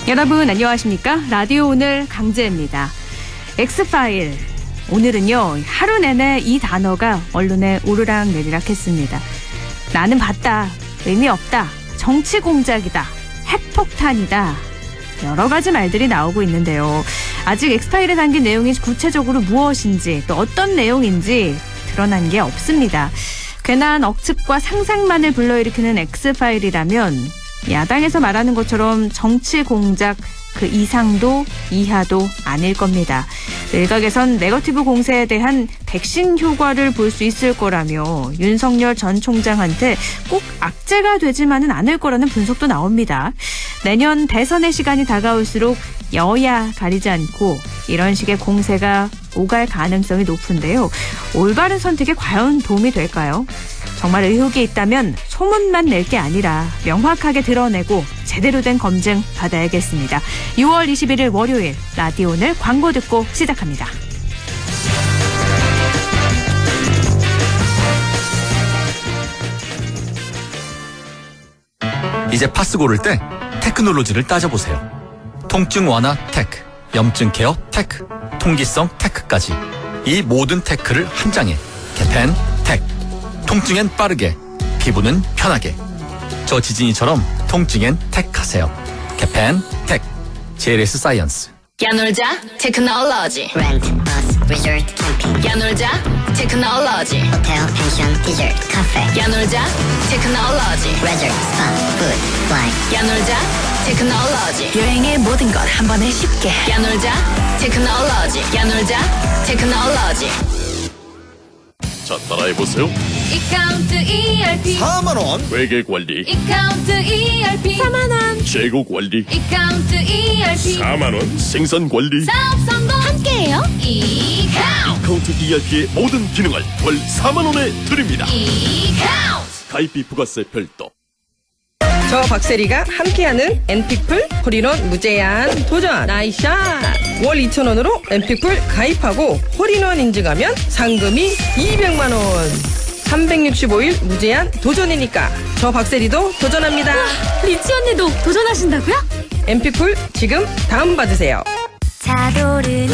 여러분 안녕하십니까? 라디오 오늘 강재입니다. 엑스파일. 오늘은요. 하루 내내 이 단어가 언론에 오르락내리락 했습니다. 나는 봤다. 의미 없다. 정치 공작이다. 핵폭탄이다. 여러 가지 말들이 나오고 있는데요. 아직 엑스파일에 담긴 내용이 구체적으로 무엇인지 또 어떤 내용인지 드러난 게 없습니다. 괜한 억측과 상상만을 불러일으키는 엑스파일이라면 야당에서 말하는 것처럼 정치 공작 그 이상도 이하도 아닐 겁니다. 일각에선 네거티브 공세에 대한 백신 효과를 볼 수 있을 거라며 윤석열 전 총장한테 꼭 악재가 되지만은 않을 거라는 분석도 나옵니다. 내년 대선의 시간이 다가올수록 여야 가리지 않고 이런 식의 공세가 오갈 가능성이 높은데요. 올바른 선택에 과연 도움이 될까요? 정말 의혹이 있다면 소문만 낼 게 아니라 명확하게 드러내고 제대로 된 검증 받아야겠습니다. 6월 21일 월요일 라디오 오늘 광고 듣고 시작합니다. 이제 파스 고를 때 테크놀로지를 따져보세요. 통증 완화 테크, 염증 케어 테크, 통기성 테크까지 이 모든 테크를 한 장에 개펜 테크. 통증엔 빠르게, 피부는 편하게. 저 지진이처럼 통증엔 택하세요. 개펜 택. JLS 사이언스. 야놀자 테크놀로지. Rent, bus, resort, camping. 야놀자 테크놀로지. Hotel, pension, dessert, cafe. 야놀자 테크놀로지. Resort, spa, food, fly. 야놀자 테크놀로지. 여행의 모든 것 한 번에 쉽게. 야놀자 테크놀로지. 야놀자 테크놀로지. 자, 따라해보세요. 이카운트 ERP 4만원 회계관리, 이카운트 ERP 4만원 재고관리, 이카운트 ERP 4만원 생산관리. 사업 성공 함께해요. 이카운트 카운트 ERP의 모든 기능을 월 4만원에 드립니다. 이카운트 가입비 부가세 별도. 저 박세리가 함께하는 엔피플 홀인원 무제한 도전 나이샷. 월 2,000원으로 엔피플 가입하고 홀인원 인증하면 상금이 200만 원. 365일 무제한 도전이니까 저 박세리도 도전합니다. 리치 언니도 도전하신다고요? 엔피플 지금 다운받으세요. 차도르니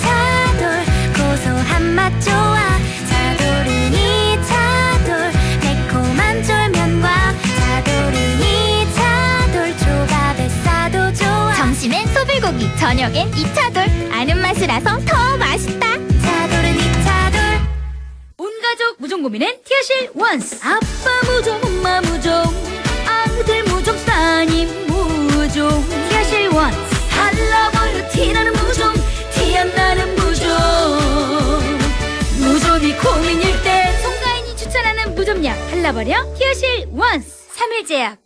차돌 고소한 맛 좋아. 차도르니 차돌 매콤한 쫄면과 차도르니 차돌 조밥에 싸도 좋아. 점심엔 소불고기, 저녁엔 이차돌. 아는 맛이라서 더 맛있다. 차도르니 차돌. 온 가족 무좀 고민엔 티어실 원스. 아빠 무좀, 엄마 무좀, 아들 무좀, 따님 무좀. 티어실 원스. 할라버려 티나는 무좀, 티 안 나는 무좀. 무좀이 고민일 때 송가인이 추천하는 무좀약 할라버려 티어실 원스. 3일제약.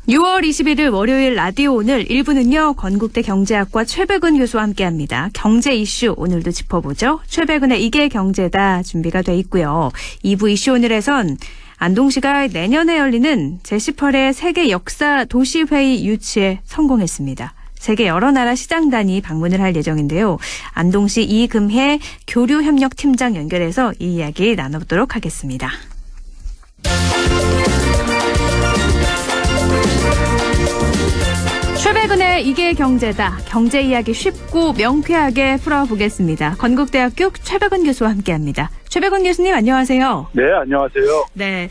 6월 21일 월요일 라디오 오늘 1부는요. 건국대 경제학과 최백은 교수와 함께합니다. 경제 이슈 오늘도 짚어보죠. 최백은의 이게 경제다 준비가 돼 있고요. 2부 이슈 오늘에선 안동시가 내년에 열리는 제18회 세계 역사 도시회의 유치에 성공했습니다. 세계 여러 나라 시장단이 방문을 할 예정인데요. 안동시 이금혜 교류협력팀장 연결해서 이 이야기 나눠보도록 하겠습니다. 최백은의 이게 경제다. 경제 이야기 쉽고 명쾌하게 풀어보겠습니다. 건국대학교 최백은 교수와 함께합니다. 최백은 교수님 안녕하세요. 네, 안녕하세요. 네,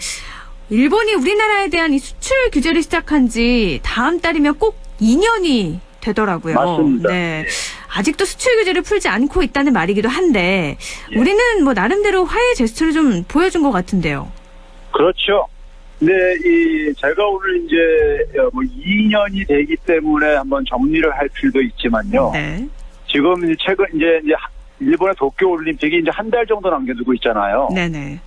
일본이 우리나라에 대한 이 수출 규제를 시작한 지 다음 달이면 꼭 2년이 되더라고요. 맞습니다. 네, 아직도 수출 규제를 풀지 않고 있다는 말이기도 한데 우리는 뭐 나름대로 화해 제스처를 좀 보여준 것 같은데요. 그렇죠. 네, 제가 오늘 이제 2년이 되기 때문에 한번 정리를 할 필요도 있지만요. 네. 지금 최근 이제 일본의 도쿄 올림픽이 이제 한 달 정도 남겨두고 있잖아요. 네네.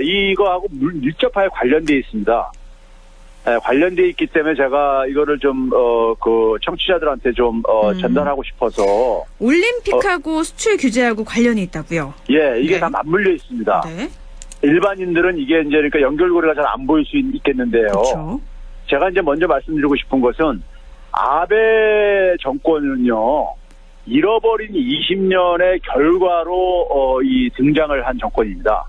이거하고 밀접하게 관련돼 있습니다. 관련돼 있기 때문에 제가 이거를 좀 그 청취자들한테 좀 전달하고 싶어서. 올림픽하고 수출 규제하고 관련이 있다고요? 예, 이게 네. 다 맞물려 있습니다. 네. 일반인들은 이게 이제 그러니까 연결고리가 잘 안 보일 수 있겠는데요. 그렇죠. 제가 이제 먼저 말씀드리고 싶은 것은 아베 정권은요, 잃어버린 20년의 결과로 이 등장을 한 정권입니다.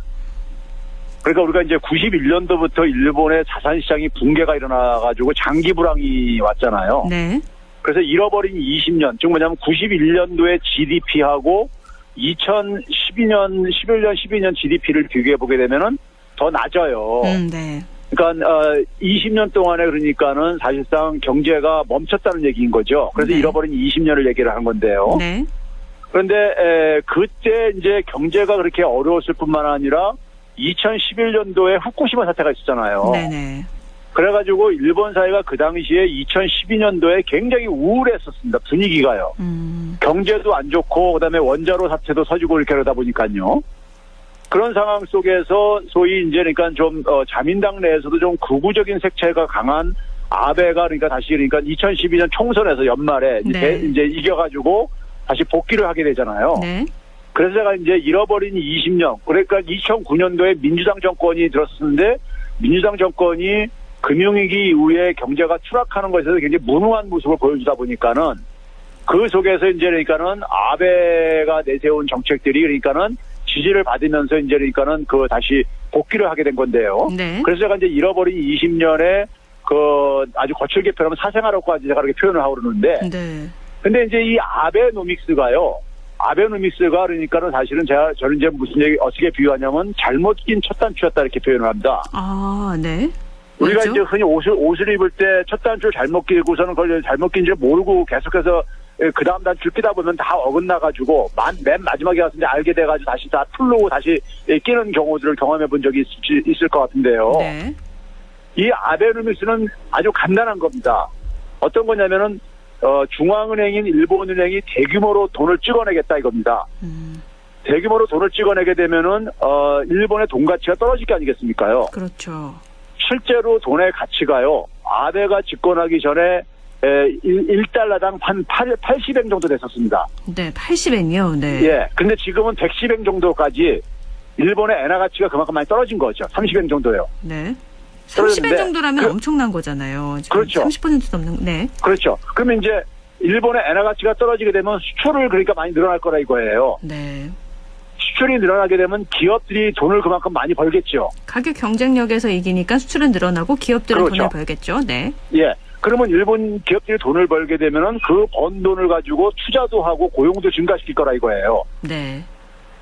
그러니까 우리가 이제 91년도부터 일본의 자산시장이 붕괴가 일어나가지고 장기 불황이 왔잖아요. 네. 그래서 잃어버린 20년, 즉 뭐냐면 91년도의 GDP하고 2012년, 11년, 12년 GDP를 비교해 보게 되면은 더 낮아요. 네. 그러니까 20년 동안에 그러니까는 사실상 경제가 멈췄다는 얘기인 거죠. 그래서 네. 잃어버린 20년을 얘기를 한 건데요. 네. 그런데 그때 이제 경제가 그렇게 어려웠을 뿐만 아니라 2011년도에 후쿠시마 사태가 있었잖아요. 네네. 그래가지고 일본 사회가 그 당시에 2012년도에 굉장히 우울했었습니다. 분위기가요. 경제도 안 좋고 그다음에 원자로 사태도 터지고 이렇게 그러다 보니까요. 그런 상황 속에서 소위 이제 그러니까 좀 자민당 내에서도 좀 극우적인 색채가 강한 아베가 그러니까 다시 그러니까 2012년 총선에서 연말에 네. 이제 이겨가지고 다시 복귀를 하게 되잖아요. 네. 그래서 제가 이제 잃어버린 20년, 그러니까 2009년도에 민주당 정권이 들었었는데 민주당 정권이 금융위기 이후에 경제가 추락하는 것에서 굉장히 무능한 모습을 보여주다 보니까는 그 속에서 이제 그러니까는 아베가 내세운 정책들이 그러니까는 지지를 받으면서 이제 그러니까는 그 다시 복귀를 하게 된 건데요. 네. 그래서 제가 이제 잃어버린 20년에 그 아주 거칠게 표현하면 사생활로까지 제가 그렇게 표현을 하고 그러는데 네. 근데 이제 이 아베노믹스가 그러니까는 사실은 저는 이제 무슨 얘기 어떻게 비유하냐면 잘못 낀 첫 단추였다 이렇게 표현을 합니다. 아, 네. 우리가 왜죠? 이제 흔히 옷을 입을 때 첫 단추를 잘못 끼고서는 그걸 잘못 낀 줄 모르고 계속해서 그 다음 단추를 끼다 보면 다 어긋나가지고 맨 마지막에 가서 이제 알게 돼가지고 다시 다 풀르고 다시 끼는 경우들을 경험해 본 적이 있을 것 같은데요. 네. 이 아베노믹스는 아주 간단한 겁니다. 어떤 거냐면은 중앙은행인 일본은행이 대규모로 돈을 찍어내겠다 이겁니다. 대규모로 돈을 찍어내게 되면은 일본의 돈 가치가 떨어질 게 아니겠습니까요? 그렇죠. 실제로 돈의 가치가요. 아베가 집권하기 전에 1달러당 한 80엔 정도 됐었습니다. 네, 80엔이요. 네. 예. 근데 지금은 110엔 정도까지 일본의 엔화 가치가 그만큼 많이 떨어진 거죠. 30엔 정도요. 네. 30엔 떨어졌는데 정도라면 엄청난 거잖아요. 지금 그렇죠. 30%도 넘는. 네. 그렇죠. 그러면 이제 일본의 엔화 가치가 떨어지게 되면 수출을 그러니까 많이 늘어날 거라 이거예요. 네. 수출이 늘어나게 되면 기업들이 돈을 그만큼 많이 벌겠죠. 가격 경쟁력에서 이기니까 수출은 늘어나고 기업들은 그렇죠. 돈을 벌겠죠. 네. 예. 그러면 일본 기업들이 돈을 벌게 되면은 그 번 돈을 가지고 투자도 하고 고용도 증가시킬 거라 이거예요. 네.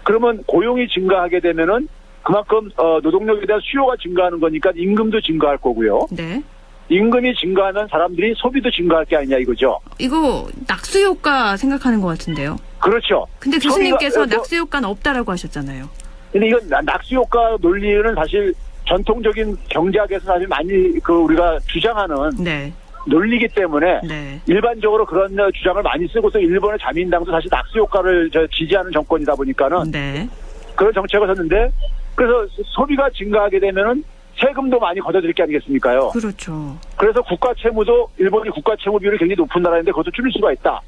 그러면 고용이 증가하게 되면은 그만큼 노동력에 대한 수요가 증가하는 거니까 임금도 증가할 거고요. 네. 임금이 증가하면 사람들이 소비도 증가할 게 아니냐 이거죠. 이거 낙수 효과 생각하는 것 같은데요. 그렇죠. 근데 교수님께서 소비가, 낙수 효과는 없다라고 하셨잖아요. 근데 이건 낙수 효과 논리는 사실 전통적인 경제학에서 사실 많이 우리가 주장하는 네. 논리이기 때문에 네. 일반적으로 그런 주장을 많이 쓰고 또 일본의 자민당도 사실 낙수 효과를 지지하는 정권이다 보니까는 네. 그런 정책을 섰는데 그래서 소비가 증가하게 되면은 세금도 많이 걷어들일 게 아니겠습니까요? 그렇죠. 그래서 국가 채무도 일본이 국가 채무 비율이 굉장히 높은 나라인데 그것도 줄일 수가 있다.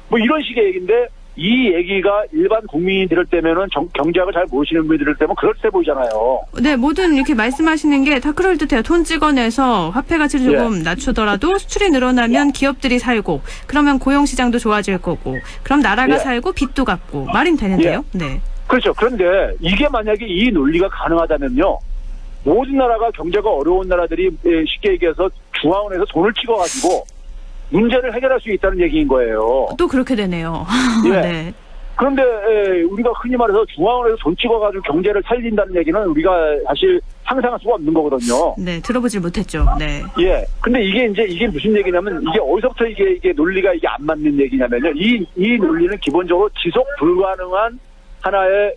뭐 이런 식의 얘기인데 이 얘기가 일반 국민이 들을 때면은 경제학을 잘 모르시는 분이 들을 때면 그럴듯해 보이잖아요. 네, 모든 이렇게 말씀하시는 게 다 그럴 듯해요. 돈 찍어내서 화폐 가치를 조금 낮추더라도 수출이 늘어나면 기업들이 살고 그러면 고용 시장도 좋아질 거고 그럼 나라가 살고 빚도 갚고 말이 되는데요. 네. 그렇죠. 그런데 이게 만약에 이 논리가 가능하다면요. 모든 나라가 경제가 어려운 나라들이 쉽게 얘기해서 중앙은행에서 돈을 찍어가지고 문제를 해결할 수 있다는 얘기인 거예요. 또 그렇게 되네요. 예. 네. 그런데 우리가 흔히 말해서 중앙은행에서 돈 찍어가지고 경제를 살린다는 얘기는 우리가 사실 상상할 수가 없는 거거든요. 네, 들어보질 못했죠. 네. 예. 근데 이게 무슨 얘기냐면 이게 어디서부터 이게 논리가 이게 안 맞는 얘기냐면요. 이 논리는 기본적으로 지속 불가능한 하나의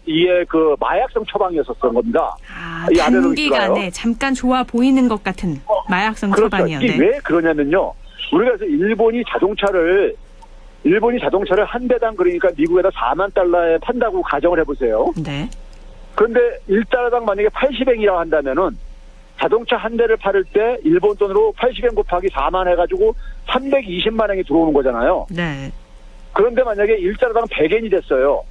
그 마약성 처방이었었던 겁니다. 아, 이 단기간에 잠깐 좋아 보이는 것 같은 마약성 그렇죠. 처방이요. 이게 네. 왜 그러냐면요. 우리가 그래서 일본이 자동차를 한 대당 그러니까 미국에다 4만 달러에 판다고 가정을 해보세요. 네. 그런데 1달러당 만약에 80엔이라고 한다면은 자동차 한 대를 팔을 때 일본 돈으로 80엔 곱하기 4만 해가지고 320만 엔이 들어오는 거잖아요. 네. 그런데 만약에 1달러당 100엔이 됐어요.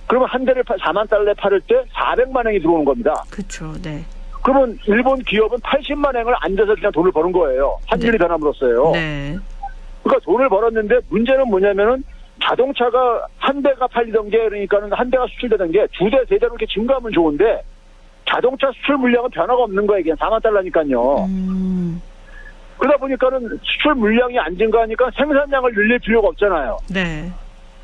그러면 한 대를 4만 달러에 팔을 때 400만 엔이 들어오는 겁니다. 그렇죠. 네. 그러면 일본 기업은 80만 엔을 앉아서 그냥 돈을 버는 거예요. 환율이 변함으로써요. 네. 그러니까 돈을 벌었는데 문제는 뭐냐면은 자동차가 한 대가 팔리던 게 그러니까는 한 대가 수출되던 게 두 대, 세 대로 이렇게 증가하면 좋은데 자동차 수출 물량은 변화가 없는 거예요. 그냥 4만 달러니까요. 그러다 보니까는 수출 물량이 안 증가하니까 생산량을 늘릴 필요가 없잖아요. 네.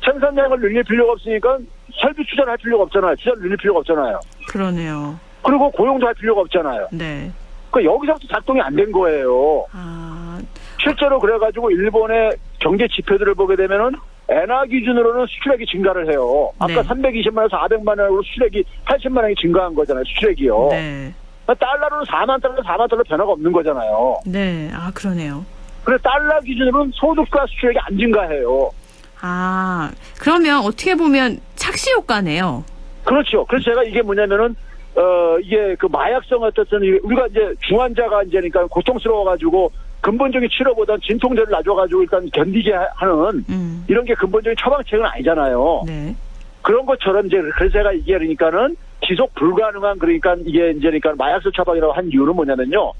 생산량을 늘릴 필요가 없으니까 설비 투자를 할 필요가 없잖아요. 투자를 늘릴 필요가 없잖아요. 그러네요. 그리고 고용도 할 필요가 없잖아요. 네. 그러니까 여기서부터 작동이 안 된 거예요. 아, 실제로 그래가지고 일본의 경제 지표들을 보게 되면은 엔화 기준으로는 수출액이 증가를 해요. 아까 네. 320만 원에서 400만 원으로 수출액이 80만 원이 증가한 거잖아요. 수출액이요. 네. 달러로는 4만 달러 변화가 없는 거잖아요. 네. 아, 그러네요. 그래서 달러 기준으로는 소득과 수출액이 안 증가해요. 아, 그러면 어떻게 보면 착시 효과네요. 그렇죠. 그래서 제가 이게 뭐냐면은 이게 그 마약성 어떻든 우리가 이제 중환자가 이제니까 고통스러워가지고 근본적인 치료보다는 진통제를 놔줘가지고 일단 견디게 하는 이런 게 근본적인 처방책은 아니잖아요. 네. 그런 것처럼 이제 그래서 제가 이게 그러니까는 지속 불가능한 그러니까 이게 이제 그러니까 마약성 처방이라고 한 이유는 뭐냐면요.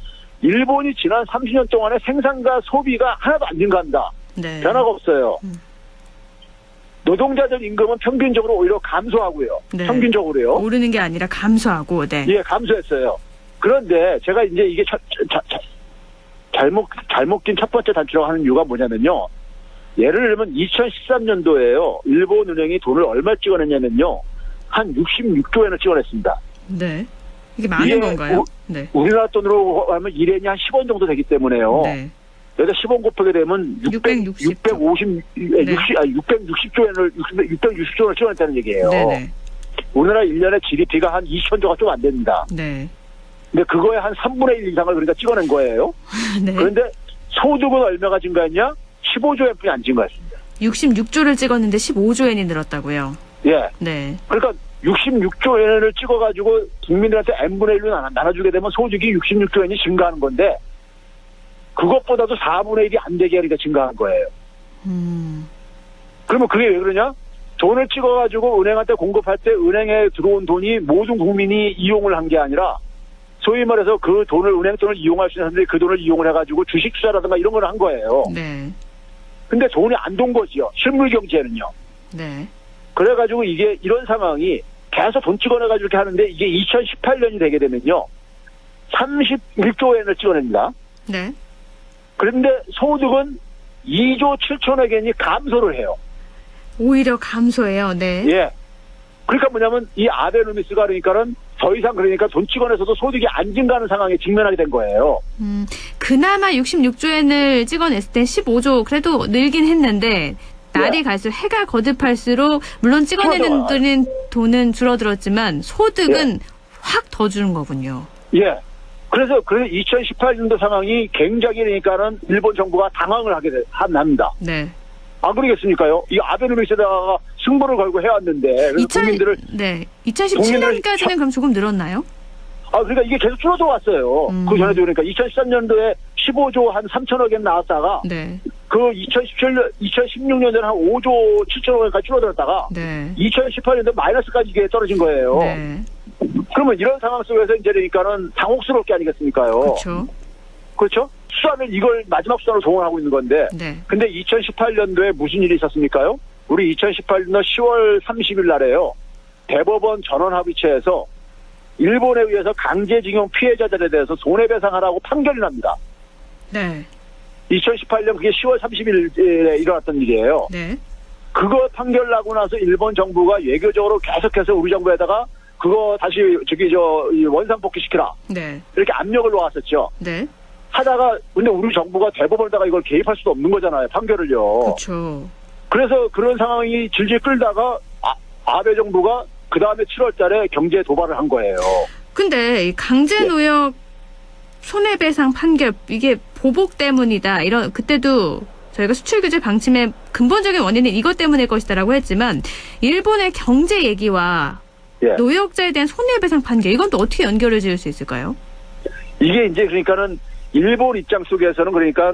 일본이 지난 30년 동안에 생산과 소비가 하나도 안 증가한다. 네. 변화가 없어요. 노동자들 임금은 평균적으로 오히려 감소하고요. 네. 평균적으로요. 오르는 게 아니라 감소하고, 네. 예, 감소했어요. 그런데 제가 이제 이게 잘못 낀 첫 번째 단추라고 하는 이유가 뭐냐면요. 예를 들면 2013년도에요. 일본은행이 돈을 얼마 찍어냈냐면요. 한 66조엔을 찍어냈습니다. 네. 이게 많은 건가요? 네. 우리나라 돈으로 하면 1엔이 한 10원 정도 되기 때문에요. 네. 여기다 10원 곱하게 되면 660조엔을 660조를 찍어냈다는 얘기예요. 네네. 우리나라 1년에 GDP가 한 2천조가 좀 안 됩니다. 네. 근데 그거에 한 3분의 1 이상을 그러니까 찍어낸 거예요. 네. 그런데 소득은 얼마가 증가했냐? 15조 엔뿐이 안 증가했습니다. 66조를 찍었는데 15조 엔이 늘었다고요. 예. 네. 그러니까 66조 엔을 찍어가지고 국민들한테 n분의 1로 나눠주게 되면 소득이 66조 엔이 증가하는 건데 그것보다도 4분의 1이 안 되게 하니까 증가한 거예요. 그러면 그게 왜 그러냐? 돈을 찍어가지고 은행한테 공급할 때 은행에 들어온 돈이 모든 국민이 이용을 한 게 아니라 소위 말해서 그 돈을 은행 돈을 이용할 수 있는 사람들이 그 돈을 이용을 해가지고 주식 투자라든가 이런 걸 한 거예요. 네. 근데 돈이 안 돈 거지요. 실물 경제는요. 네. 그래가지고 이게 이런 상황이 계속 돈 찍어내가지고 이렇게 하는데 이게 2018년이 되게 되면요. 31조 엔을 찍어냅니다. 네. 그런데 소득은 2조 7천억 엔이 감소를 해요. 오히려 감소해요. 네. 예. 그러니까 뭐냐면 이 아베노미스가 그러니까는 더 이상 그러니까 돈 찍어내서도 소득이 안 증가하는 상황에 직면하게 된 거예요. 그나마 66조엔을 찍어냈을 때 15조 그래도 늘긴 했는데 날이 갈수록 해가 거듭할수록 물론 찍어내는 돈은 줄어들었지만 소득은 확 더 주는 거군요. 예. 그래서 2018년도 상황이 굉장히 그러니까는 일본 정부가 당황을 하게 합니다. 네. 안 그러겠습니까요? 이 아베노믹스에다가 승부를 걸고 해왔는데 국민들을 2017년까지는 그럼 조금 늘었나요? 그러니까 이게 계속 줄어들어 왔어요. 그 전에도 그러니까 2013년도에 15조 한 3천억 엔 나왔다가 네. 그 2016년도에 한 5조 7천억 엔까지 줄어들었다가 네. 2018년도 마이너스까지 이게 떨어진 거예요. 네. 그러면 이런 상황 속에서 이제 그러니까는 당혹스러울 게 아니겠습니까요? 그렇죠. 그렇죠? 수사는 이걸 마지막 수사로 동원하고 있는 건데. 네. 근데 2018년도에 무슨 일이 있었습니까요? 우리 2018년 10월 30일 날에요. 대법원 전원합의체에서 일본에 의해서 강제징용 피해자들에 대해서 손해배상하라고 판결이 납니다. 네. 2018년 그게 10월 30일에 일어났던 일이에요. 네. 그거 판결 나고 나서 일본 정부가 외교적으로 계속해서 우리 정부에다가 그거 다시 원상복귀시키라. 네. 이렇게 압력을 놓았었죠. 네. 하다가 근데 우리 정부가 대법원에다가 이걸 개입할 수도 없는 거잖아요. 판결을요. 그렇죠. 그래서 그런 상황이 질질 끌다가 아베 정부가 그 다음에 7월 달에 경제 도발을 한 거예요. 근데 이 강제노역 손해배상 판결 이게 보복 때문이다. 그때도 저희가 수출규제 방침의 근본적인 원인은 이것 때문일 것이다라고 했지만 일본의 경제 얘기와 노역자에 대한 손해배상 판결 이건 또 어떻게 연결을 지을 수 있을까요? 이게 이제 그러니까는 일본 입장 속에서는 그러니까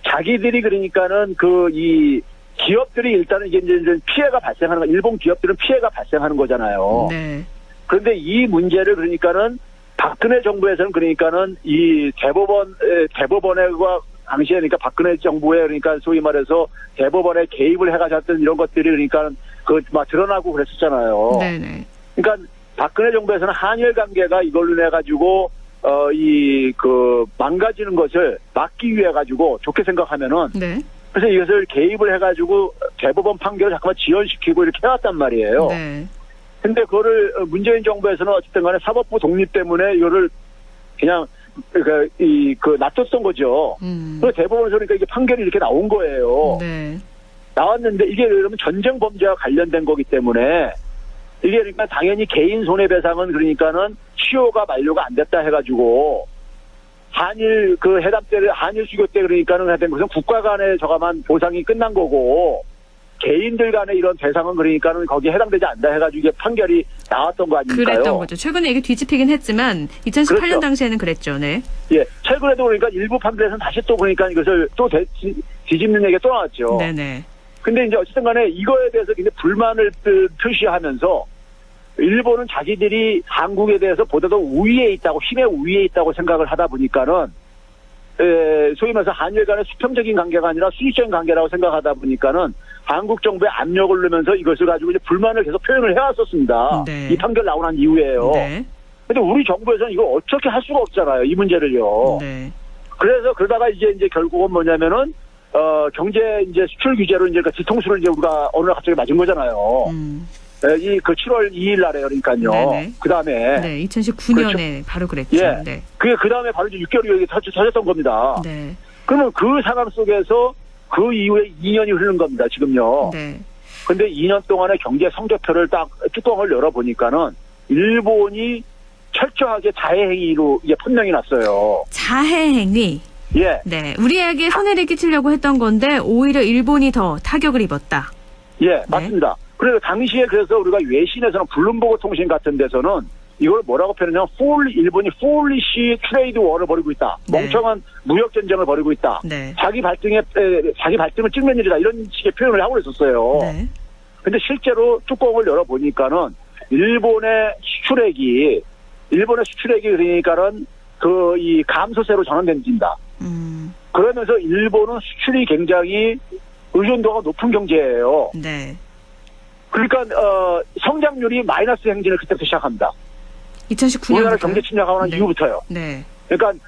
자기들이 그러니까는 이 기업들이 일단은 이게 이제 피해가 발생하는 거, 일본 기업들은 피해가 발생하는 거잖아요. 네. 그런데 이 문제를 그러니까는 박근혜 정부에서는 그러니까는 이 대법원과 당시에 그러니까 박근혜 정부에 그러니까 소위 말해서 대법원에 개입을 해가지고 했던 이런 것들이 그러니까 막 드러나고 그랬었잖아요. 네네. 그러니까 박근혜 정부에서는 한일 관계가 이걸로 인해 가지고 망가지는 것을 막기 위해 가지고 좋게 생각하면은 네. 그래서 이것을 개입을 해가지고 대법원 판결을 잠깐만 지연시키고 이렇게 해왔단 말이에요. 네. 근데 그거를 문재인 정부에서는 어쨌든 간에 사법부 독립 때문에 이거를 그냥 놔뒀던 거죠. 그래서 대법원에서 그러니까 이게 판결이 이렇게 나온 거예요. 네. 나왔는데 이게 그러면 전쟁 범죄와 관련된 거기 때문에 이게 그러니까 당연히 개인 손해배상은 그러니까는 시효가 만료가 안 됐다 해가지고 한일 회담 때 한일 수교 때 그러니까는 하여튼 무슨 국가 간의 저가만 보상이 끝난 거고 개인들 간의 이런 배상은 그러니까는 거기에 해당되지 않다 해가지고 이게 판결이 나왔던 거 아닙니까요? 그랬던 거죠. 최근에 이게 뒤집히긴 했지만 2018년 그렇죠. 당시에는 그랬죠. 네. 예, 최근에도 그러니까 일부 판결에서는 다시 또 그러니까 이것을 또 뒤집는 얘기가 또 나왔죠. 네네. 근데 이제 어쨌든 간에 이거에 대해서 굉장히 불만을 표시하면서 일본은 자기들이 한국에 대해서 보다도 우위에 있다고, 힘의 우위에 있다고 생각을 하다 보니까는, 소위 말해서 한일 간의 수평적인 관계가 아니라 수직적인 관계라고 생각하다 보니까는 한국 정부에 압력을 넣으면서 이것을 가지고 이제 불만을 계속 표현을 해왔었습니다. 네. 이 판결 나오고 난 이후에요. 네. 근데 우리 정부에서는 이걸 어떻게 할 수가 없잖아요. 이 문제를요. 네. 그래서 그러다가 이제 결국은 뭐냐면은, 경제 이제 수출 규제로 이제 그 뒤통수를 이제 우리가 어느 날 갑자기 맞은 거잖아요. 7월 2일 날에 그러니까요. 네네. 그 다음에. 네, 2019년에 그렇죠. 바로 그랬죠. 예. 네. 그 다음에 바로 이제 6개월이 터졌던 겁니다. 네. 그러면 그 상황 속에서 그 이후에 2년이 흐르는 겁니다, 지금요. 네. 근데 2년 동안의 경제 성적표를 딱 뚜껑을 열어보니까는 일본이 철저하게 자해행위로 이게 판명이 났어요. 자해행위. 예. 네. 우리에게 손해를 끼치려고 했던 건데 오히려 일본이 더 타격을 입었다. 예, 맞습니다. 그래서 당시에 그래서 우리가 외신에서는 블룸버그 통신 같은 데서는 이걸 뭐라고 표현하냐면 일본이 foolish 트레이드 워를 벌이고 있다. 네. 멍청한 무역 전쟁을 벌이고 있다. 네. 자기 발등을 찍는 일이다. 이런 식의 표현을 하고 있었어요. 네. 근데 실제로 뚜껑을 열어보니까는 일본의 수출액이 그러니까는 이 감소세로 전환된다. 그러면서 일본은 수출이 굉장히 의존도가 높은 경제예요. 네. 그러니까 성장률이 마이너스 행진을 그때부터 시작합니다. 2019년 우리나라 경제 침략하고 난 네. 이후부터요. 네. 그러니까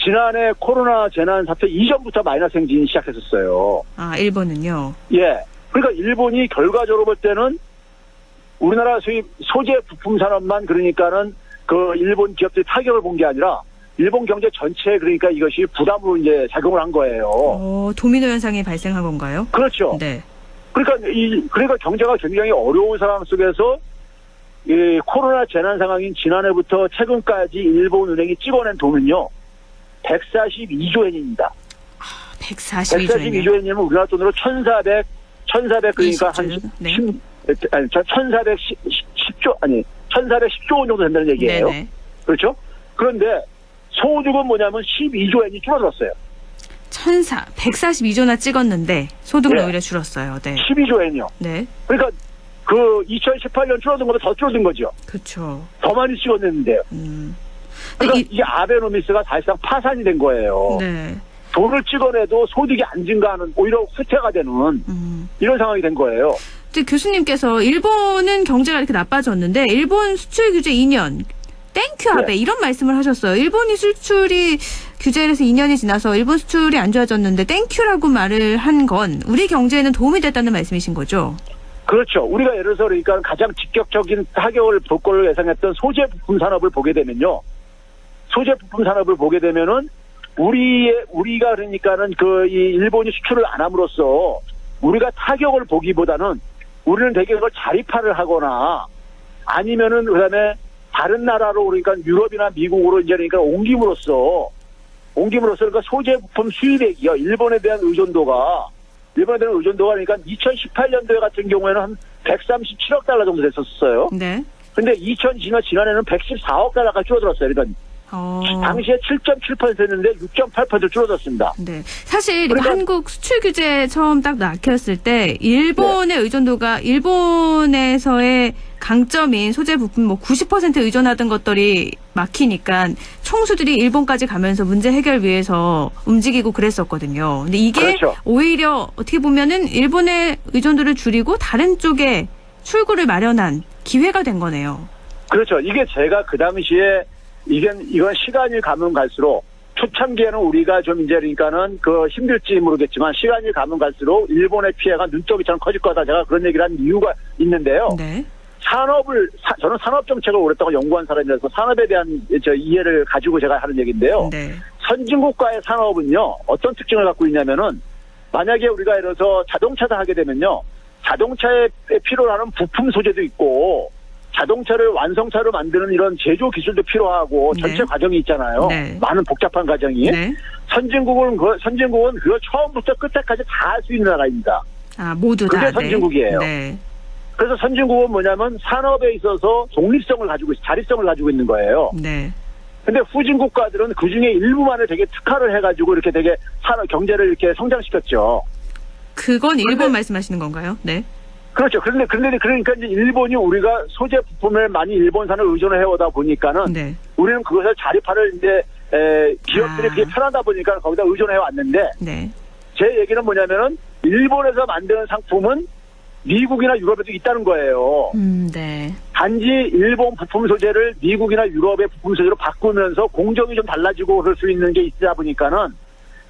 지난해 코로나 재난 사태 이전부터 마이너스 행진이 시작했었어요. 아, 일본은요. 예. 그러니까 일본이 결과적으로 볼 때는 우리나라 소재 부품 산업만 그러니까는 그 일본 기업들이 타격을 본 게 아니라 일본 경제 전체에 그러니까 이것이 부담으로 이제 작용을 한 거예요. 도미노 현상이 발생한 건가요? 그렇죠. 네. 그러니까 경제가 굉장히 어려운 상황 속에서 이 코로나 재난 상황인 지난해부터 최근까지 일본 은행이 찍어낸 돈은요 142조 엔입니다. 142조 엔이면 우리나라 돈으로 1,400 그러니까 한 1,410조 원 정도 된다는 얘기예요. 네네. 그렇죠? 그런데 소득은 뭐냐면 12조 엔이 줄어들었어요. 142조나 찍었는데 소득은 네. 오히려 줄었어요. 네. 12조 엔이요. 네. 그러니까 2018년 줄어든 것보다 더 줄어든 거죠. 그렇죠. 더 많이 찍었는데요. 그러니까 이게 아베노미스가 사실상 파산이 된 거예요. 네. 돈을 찍어내도 소득이 안 증가하는 오히려 후퇴가 되는 이런 상황이 된 거예요. 근데 교수님께서 일본은 경제가 이렇게 나빠졌는데 일본 수출 규제 2년 땡큐 아베 이런 말씀을 하셨어요. 일본이 수출이 규제를 해서 2년이 지나서 일본 수출이 안 좋아졌는데 땡큐라고 말을 한 건 우리 경제에는 도움이 됐다는 말씀이신 거죠? 그렇죠. 우리가 예를 들어서 그러니까 가장 직격적인 타격을 볼 걸로 예상했던 소재 부품 산업을 보게 되면요. 소재 부품 산업을 보게 되면은 우리가 그러니까는 이 일본이 수출을 안 함으로써 우리가 타격을 보기보다는 우리는 되게 그걸 자립화를 하거나 아니면은 그다음에 다른 나라로 그러니까 유럽이나 미국으로 이제 그러니까 옮김으로써 그러니까 소재 부품 수입액이요. 일본에 대한 의존도가 그러니까 2018년도에 같은 경우에는 한 137억 달러 정도 됐었어요. 네. 근데 2020년 지난해는 114억 달러가 줄어들었어요. 그러니까 당시에 7.7%였는데 6.8% 줄어들었습니다. 네. 사실 한국 수출 규제 처음 딱 nak혔을 때 일본의 의존도가 일본에서의 강점인 소재 부품 90% 의존하던 것들이 막히니까 총수들이 일본까지 가면서 문제 해결 위해서 움직이고 그랬었거든요. 근데 이게 그렇죠. 오히려 어떻게 보면은 일본의 의존도를 줄이고 다른 쪽에 출구를 마련한 기회가 된 거네요. 그렇죠. 이게 제가 그 당시에 이건 시간이 가면 갈수록 초창기에는 우리가 좀 이제 그러니까는 힘들지 모르겠지만 시간이 가면 갈수록 일본의 피해가 눈덩이처럼 커질 거다. 제가 그런 얘기를 한 이유가 있는데요. 네. 저는 산업 정책을 오랫동안 연구한 사람이라서 산업에 대한 이해를 가지고 제가 하는 얘기인데요. 네. 선진국가의 산업은요, 어떤 특징을 갖고 있냐면은, 만약에 우리가 예를 들어서 자동차를 하게 되면요, 자동차에 필요로 하는 부품 소재도 있고, 자동차를 완성차로 만드는 이런 제조 기술도 필요하고, 네. 전체 과정이 있잖아요. 네. 많은 복잡한 과정이. 네. 선진국은 그걸 처음부터 끝에까지 다 할 수 있는 나라입니다. 아, 모두 다. 그게 선진국이에요. 네. 그래서 선진국은 뭐냐면 산업에 있어서 독립성을 가지고, 자립성을 가지고 있는 거예요. 네. 근데 후진 국가들은 그 중에 일부만을 되게 특화를 해가지고 이렇게 되게 산업 경제를 이렇게 성장시켰죠. 그건 일본 말씀하시는 건가요? 네. 그렇죠. 그러니까 이제 일본이 우리가 소재 부품을 많이 일본산을 의존을 해오다 보니까는 네. 우리는 그것을 자립화를 이제 기업들이 그게 편하다 보니까 거기다 의존해 왔는데 네. 제 얘기는 뭐냐면은 일본에서 만드는 상품은 미국이나 유럽에도 있다는 거예요. 네. 단지 일본 부품 소재를 미국이나 유럽의 부품 소재로 바꾸면서 공정이 좀 달라지고 그럴 수 있는 게 있다 보니까는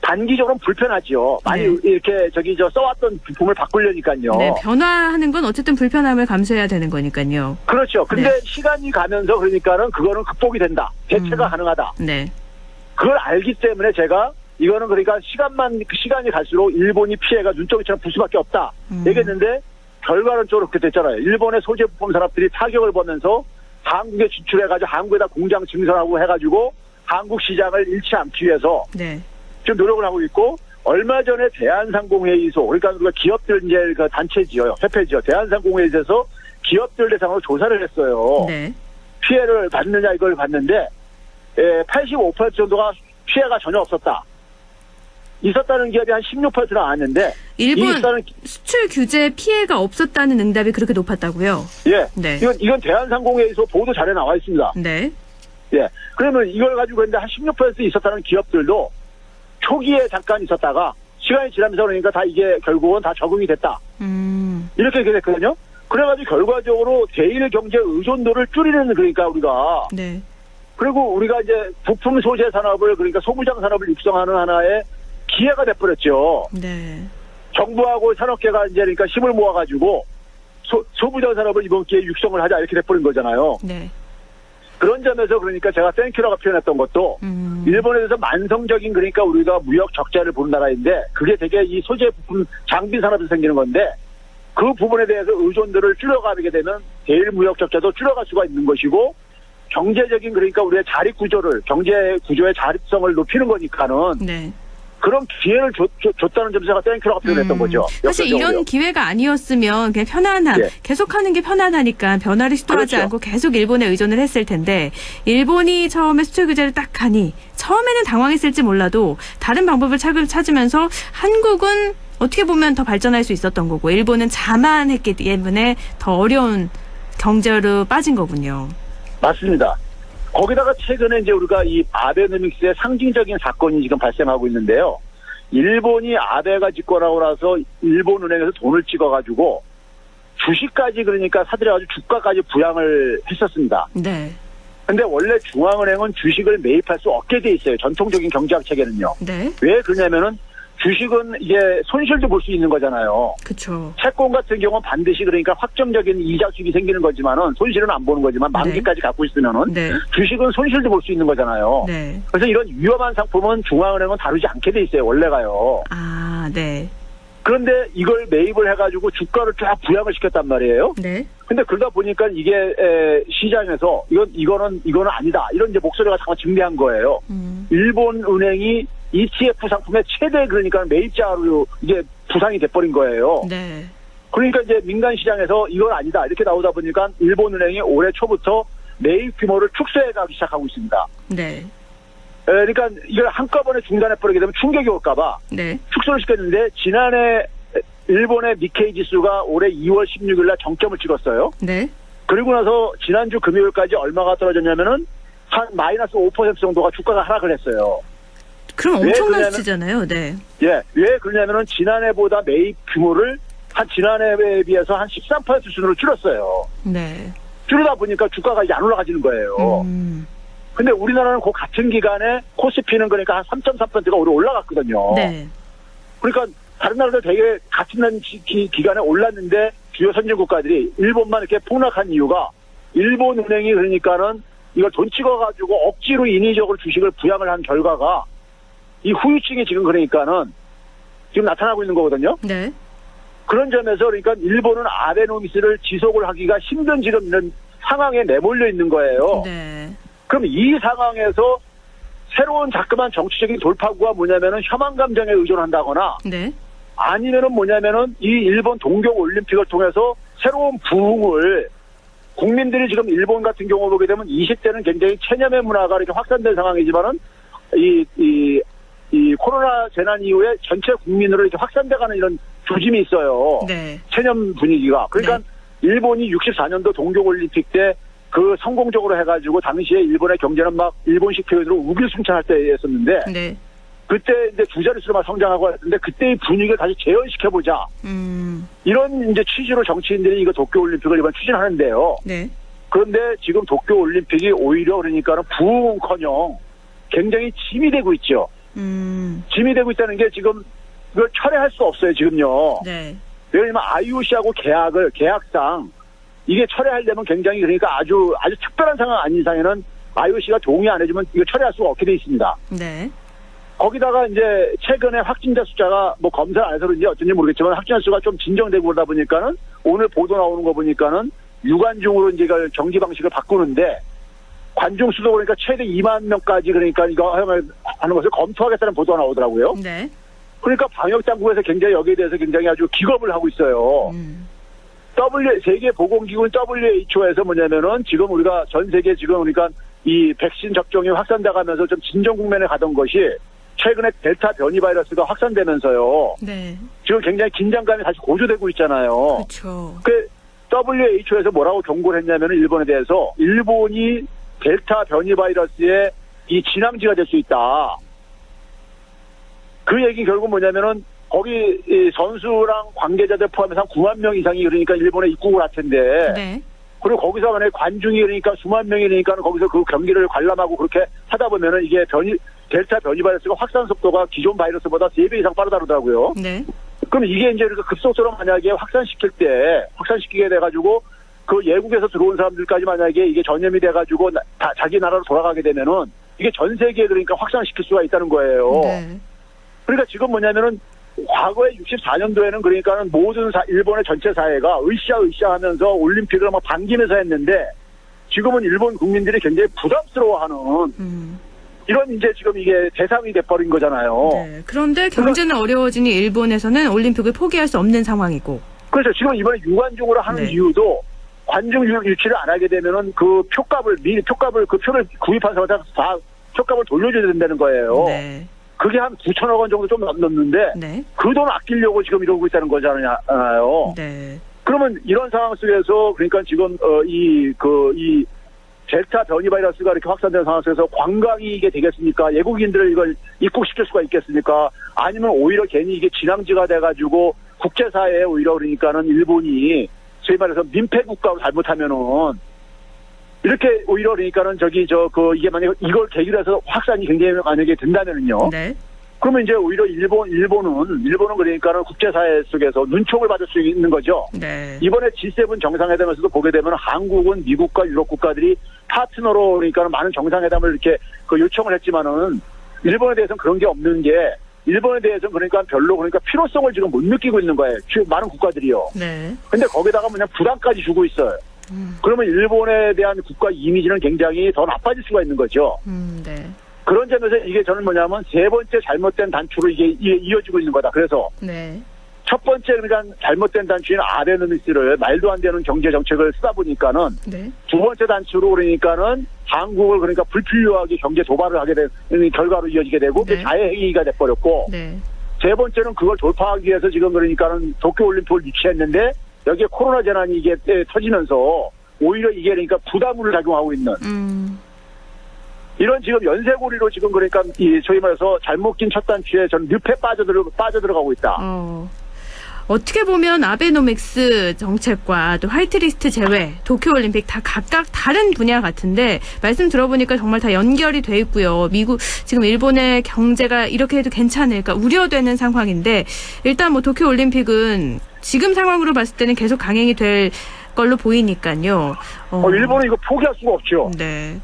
단기적으로는 불편하죠. 많이 네. 이렇게 써왔던 부품을 바꾸려니까요. 네. 변화하는 건 어쨌든 불편함을 감수해야 되는 거니까요. 그렇죠. 근데 네. 시간이 가면서 그러니까는 그거는 극복이 된다. 대체가 가능하다. 네. 그걸 알기 때문에 제가 이거는 그러니까 시간이 갈수록 일본이 피해가 눈덩이처럼 불 수밖에 없다. 얘기했는데 결과론적으로 그렇게 됐잖아요. 일본의 소재 부품 산업들이 타격을 보면서 한국에 진출해가지고 한국에다 공장 증설하고 해가지고 한국 시장을 잃지 않기 위해서 네. 지금 노력을 하고 있고 얼마 전에 대한상공회의소 그러니까 우리가 기업들 이제 그 단체지요, 협회지요. 대한상공회의소에서 기업들 대상으로 조사를 했어요. 네. 피해를 받느냐 이걸 봤는데 85% 정도가 피해가 전혀 없었다. 있었다는 기업이 한 16% 나왔는데 일본 수출 규제 피해가 없었다는 응답이 그렇게 높았다고요? 예. 네. 이건 대한상공회의소 보도 자료에 나와 있습니다. 네. 예. 그러면 이걸 가지고 했는데 한 16% 있었다는 기업들도 초기에 잠깐 있었다가 시간이 지나면서 그러니까 다 이게 결국은 다 적응이 됐다. 이렇게 됐거든요. 그래가지고 결과적으로 대일 경제 의존도를 줄이는 그러니까 우리가 네. 그리고 우리가 이제 부품 소재 산업을 그러니까 소부장 산업을 육성하는 하나의 기회가 돼버렸죠. 네. 정부하고 산업계가 이제 그러니까 힘을 모아가지고 소부장 산업을 이번 기회에 육성을 하자 이렇게 돼버린 거잖아요. 네. 그런 점에서 그러니까 제가 땡큐라고 표현했던 것도 일본에 대해서 만성적인 그러니까 우리가 무역 적자를 보는 나라인데 그게 되게 이 소재 부품 장비 산업에서 생기는 건데 그 부분에 대해서 의존도를 줄여가게 되면 대일 무역 적자도 줄여갈 수가 있는 것이고 경제적인 그러니까 우리의 자립 구조를 경제 구조의 자립성을 높이는 거니까는 네. 그런 기회를 줬다는 점에서 제가 땡큐라고 표현했던 거죠. 사실 이런 기회가 아니었으면 그냥 편안함, 예. 계속하는 게 편안하니까 변화를 시도하지 그렇죠. 않고 계속 일본에 의존을 했을 텐데 일본이 처음에 수출 규제를 딱 하니 처음에는 당황했을지 몰라도 다른 방법을 찾으면서 한국은 어떻게 보면 더 발전할 수 있었던 거고 일본은 자만했기 때문에 더 어려운 경제로 빠진 거군요. 맞습니다. 거기다가 최근에 이제 우리가 이 아베노믹스의 상징적인 사건이 지금 발생하고 있는데요. 일본이 아베가 집권하고 나서 일본은행에서 돈을 찍어가지고 주식까지 그러니까 사들여가지고 주가까지 부양을 했었습니다. 네. 근데 원래 중앙은행은 주식을 매입할 수 없게 돼 있어요. 전통적인 경제학 체계는요. 네. 왜 그러냐면은 주식은 이게 손실도 볼 수 있는 거잖아요. 그렇죠. 채권 같은 경우는 반드시 그러니까 확정적인 이자 수익이 생기는 거지만은 손실은 안 보는 거지만 만기까지 갖고 있으면은 네. 주식은 손실도 볼 수 있는 거잖아요. 네. 그래서 이런 위험한 상품은 중앙은행은 다루지 않게 돼 있어요. 원래가요. 아, 네. 그런데 이걸 매입을 해가지고 주가를 쫙 부양을 시켰단 말이에요. 네. 근데 그러다 보니까 이게 시장에서 이거는 아니다. 이런 이제 목소리가 잠깐 증대한 거예요. 일본 은행이 ETF 상품의 최대 그러니까 매입자로 이게 부상이 돼버린 거예요. 네. 그러니까 이제 민간 시장에서 이건 아니다 이렇게 나오다 보니까 일본 은행이 올해 초부터 매입 규모를 축소해가기 시작하고 있습니다. 네. 그러니까 이걸 한꺼번에 중단해버리게 되면 충격이 올까봐 네. 축소를 시켰는데 지난해 일본의 니케이 지수가 올해 2월 16일 날 정점을 찍었어요. 네. 그리고 나서 지난주 금요일까지 얼마가 떨어졌냐면은 한 마이너스 5% 정도가 주가가 하락을 했어요. 그럼 엄청난 수치잖아요. 네. 예, 왜 그러냐면은 지난해보다 매입 규모를 한 지난해에 비해서 한 13% 수준으로 줄였어요. 네. 줄이다 보니까 주가가 이제 안 올라가지는 거예요. 근데 우리나라는 그 같은 기간에 코스피는 그러니까 한 3.3%가 올라갔거든요. 네. 그러니까 다른 나라들 되게 같은 기간에 올랐는데 주요 선진 국가들이 일본만 이렇게 폭락한 이유가 일본 은행이 그러니까는 이걸 돈 찍어가지고 억지로 인위적으로 주식을 부양을 한 결과가 이 후유증이 지금 그러니까는 지금 나타나고 있는 거거든요. 네. 그런 점에서 그러니까 일본은 아베노미스를 지속을 하기가 힘든 지금 이런 상황에 내몰려 있는 거예요. 네. 그럼 이 상황에서 새로운 자꾸만 정치적인 돌파구가 뭐냐면은 혐한 감정에 의존한다거나 네. 아니면은 뭐냐면은 이 일본 동경 올림픽을 통해서 새로운 부흥을 국민들이 지금 일본 같은 경우 보게 되면 20대는 굉장히 체념의 문화가 이렇게 확산된 상황이지만은 이 코로나 재난 이후에 전체 국민으로 이렇게 확산돼가는 이런 조짐이 있어요. 네. 체념 분위기가. 그러니까 일본이 64년도 동경 올림픽 때 그 성공적으로 해가지고 당시에 일본의 경제는 막 일본식 표현으로 우길승천할 때였었는데 네. 그때 이제 두 자릿수로 막 성장하고 했는데 그때의 분위기를 다시 재현시켜보자. 이런 이제 취지로 정치인들이 이거 도쿄올림픽을 이번 추진하는데요. 네. 그런데 지금 도쿄올림픽이 오히려 그러니까는 부흥커녕 굉장히 짐이 되고 있죠. 짐이 되고 있다는 게 지금 이걸 철회할 수 없어요, 지금요. 네. 왜냐면 IOC하고 계약상 이게 철회하려면 굉장히 그러니까 아주 특별한 상황 아닌 이상에는 IOC가 동의 안 해주면 이거 철회할 수가 없게 돼 있습니다. 네. 거기다가 이제 최근에 확진자 숫자가 뭐 검사 안 해서 그런지 어쩐지 모르겠지만 확진자 수가 좀 진정되고 그러다 보니까는 오늘 보도 나오는 거 보니까는 유관중으로 이제 이걸 경기 방식을 바꾸는데 관중 수도 그러니까 최대 2만 명까지 그러니까 이거 하는 것을 검토하겠다는 보도가 나오더라고요. 네. 그러니까 방역 당국에서 굉장히 여기에 대해서 굉장히 아주 기겁을 하고 있어요. 세계보건기구는 WHO에서 뭐냐면은 지금 우리가 전 세계 지금 그러니까 이 백신 접종이 확산돼 가면서 좀 진정 국면에 가던 것이 최근에 델타 변이 바이러스가 확산되면서요. 네. 지금 굉장히 긴장감이 다시 고조되고 있잖아요. 그렇죠. 그 WHO에서 뭐라고 경고를 했냐면은 일본에 대해서 일본이 델타 변이 바이러스의 이 진앙지가 될 수 있다. 그 얘기 결국 뭐냐면은 거기 선수랑 관계자들 포함해서 한 9만 명 이상이 그러니까 일본에 입국을 할 텐데. 네. 그리고 거기서 만약에 관중이 그러니까 수만 명이니까 거기서 그 경기를 관람하고 그렇게 하다 보면은 이게 델타 변이 바이러스가 확산 속도가 기존 바이러스보다 3배 이상 빠르다 그러더라고요. 네. 그럼 이게 이제 급속도로 만약에 확산시키게 돼가지고 그 외국에서 들어온 사람들까지 만약에 이게 전염이 돼가지고 자기 나라로 돌아가게 되면은 이게 전 세계에 그러니까 확산시킬 수가 있다는 거예요. 네. 그러니까 지금 뭐냐면은 과거에 64년도에는 그러니까는 모든 일본의 전체 사회가 으쌰으쌰 하면서 올림픽을 막 반기면서 했는데 지금은 일본 국민들이 굉장히 부담스러워하는 이런 이제 지금 이게 대상이 돼버린 거잖아요. 네. 그런데 경제는 어려워지니 일본에서는 올림픽을 포기할 수 없는 상황이고. 그렇죠. 지금 이번에 유관중으로 하는 네. 이유도 관중 유치를 안 하게 되면은 그 표값을 그 표를 구입한 사람한테 다 표값을 돌려줘야 된다는 거예요. 네. 그게 한 9천억 원 정도 좀 넘는데 네. 그 돈 아끼려고 지금 이러고 있다는 거잖아요. 네. 그러면 이런 상황 속에서 그러니까 지금 이 델타 변이 바이러스가 이렇게 확산된 상황 속에서 관광이 이게 되겠습니까? 외국인들을 이걸 입국시킬 수가 있겠습니까? 아니면 오히려 괜히 이게 진앙지가 돼가지고 국제사회에 오히려 그러니까는 일본이 소위 말해서 민폐 국가로 잘못하면은 이렇게 오히려 그러니까는 이게 만약에 이걸 계기로 해서 확산이 굉장히 만약에 된다면은요. 네. 그러면 이제 오히려 일본은 그러니까는 국제사회 속에서 눈총을 받을 수 있는 거죠. 네. 이번에 G7 정상회담에서도 보게 되면 한국은 미국과 유럽 국가들이 파트너로 그러니까는 많은 정상회담을 이렇게 요청을 했지만은 일본에 대해서는 그런 게 없는 게 일본에 대해서는 그러니까 별로 그러니까 필요성을 지금 못 느끼고 있는 거예요. 많은 국가들이요. 네. 근데 거기다가 그냥 부담까지 주고 있어요. 그러면 일본에 대한 국가 이미지는 굉장히 더 나빠질 수가 있는 거죠. 네. 그런 점에서 이게 저는 뭐냐면 세 번째 잘못된 단추로 이게 이어지고 있는 거다. 그래서 네. 첫 번째 그러니까 잘못된 단추인 아베노미스를 말도 안 되는 경제 정책을 쓰다 보니까는 네. 두 번째 단추로 그러니까는 한국을 그러니까 불필요하게 경제 도발을 하게 되는 결과로 이어지게 되고 네. 그게 자해행위가 돼버렸고 네. 세 번째는 그걸 돌파하기 위해서 지금 그러니까는 도쿄올림픽을 유치했는데 여기에 코로나 재난이 이게 터지면서 오히려 이게 그러니까 부담으로 작용하고 있는 이런 지금 연쇄고리로 지금 그러니까 소위 말해서 잘못 낀 첫 단추에 전 늪에 빠져들어가고 있다. 어떻게 보면 아베노믹스 정책과 또 화이트리스트 제외, 도쿄올림픽 다 각각 다른 분야 같은데 말씀 들어보니까 정말 다 연결이 돼 있고요. 미국 지금 일본의 경제가 이렇게 해도 괜찮을까 우려되는 상황인데 일단 뭐 도쿄올림픽은 지금 상황으로 봤을 때는 계속 강행이 될 걸로 보이니까요. 일본은 이거 포기할 수가 없죠. 네.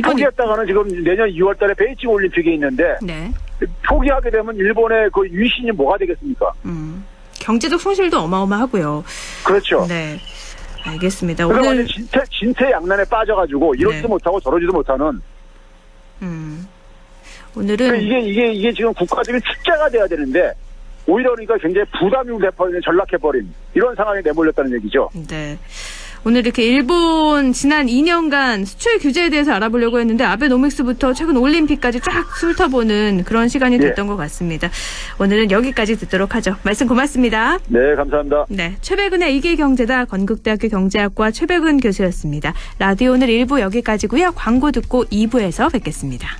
포기했다가는 지금 내년 2월달에 베이징 올림픽이 있는데 네. 포기하게 되면 일본의 그 위신이 뭐가 되겠습니까? 경제적 손실도 어마어마하고요. 그렇죠. 네. 알겠습니다. 그러니까 오늘 진퇴양난에 빠져가지고 이러지도 네. 못하고 저러지도 못하는. 오늘은 이게 지금 국가적인 축제가 돼야 되는데 오히려 그러니까 굉장히 부담이 돼버리는 전락해버린 이런 상황에 내몰렸다는 얘기죠. 네. 오늘 이렇게 일본 지난 2년간 수출 규제에 대해서 알아보려고 했는데 아베노믹스부터 최근 올림픽까지 쫙 훑어보는 그런 시간이 됐던 것 같습니다. 오늘은 여기까지 듣도록 하죠. 말씀 고맙습니다. 네, 감사합니다. 네, 최백은의 이길경제다 건국대학교 경제학과 최백은 교수였습니다. 라디오 오늘 1부 여기까지고요. 광고 듣고 2부에서 뵙겠습니다.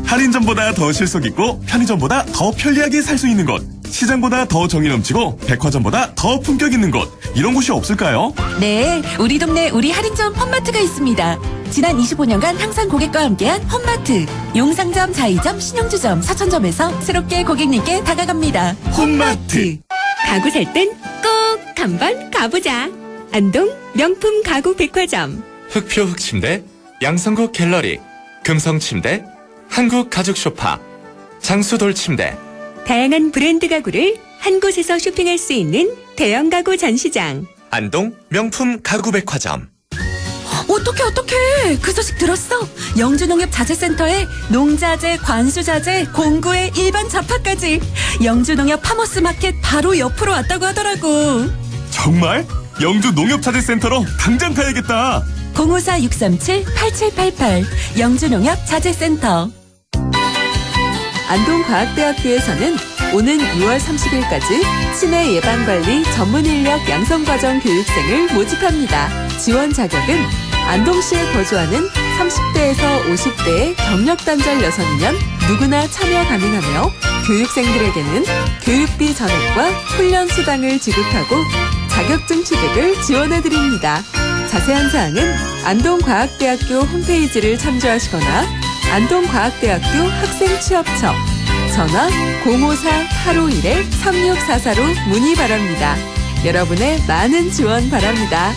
할인점보다 더 실속 있고 편의점보다 더 편리하게 살 수 있는 곳, 시장보다 더 정이 넘치고 백화점보다 더 품격 있는 곳, 이런 곳이 없을까요? 네, 우리 동네 우리 할인점 홈마트가 있습니다. 지난 25년간 항상 고객과 함께한 홈마트. 용상점, 자이점, 신용주점, 사천점에서 새롭게 고객님께 다가갑니다. 홈마트. 가구 살 땐 꼭 한번 가보자. 안동 명품 가구 백화점. 흑표 흑침대, 양성국 갤러리, 금성침대, 한국 가죽 소파, 장수돌 침대. 다양한 브랜드 가구를 한 곳에서 쇼핑할 수 있는 대형 가구 전시장. 안동 명품 가구 백화점. 어떡해. 그 소식 들었어? 영주농협자재센터에 농자재, 관수자재, 공구에 일반 잡화까지. 영주농협 파머스마켓 바로 옆으로 왔다고 하더라고. 정말? 영주 농협자재센터로 당장 가야겠다. 054-637-8788 영주농협자재센터. 안동과학대학교에서는 오는 6월 30일까지 치매 예방관리 전문인력 양성과정 교육생을 모집합니다. 지원 자격은 안동시에 거주하는 30대에서 50대의 경력단절 여성이면 누구나 참여 가능하며 교육생들에게는 교육비 전액과 훈련 수당을 지급하고 자격증 취득을 지원해드립니다. 자세한 사항은 안동과학대학교 홈페이지를 참조하시거나 안동과학대학교 학생취업처 전화 054-851-3644로 문의 바랍니다. 여러분의 많은 지원 바랍니다.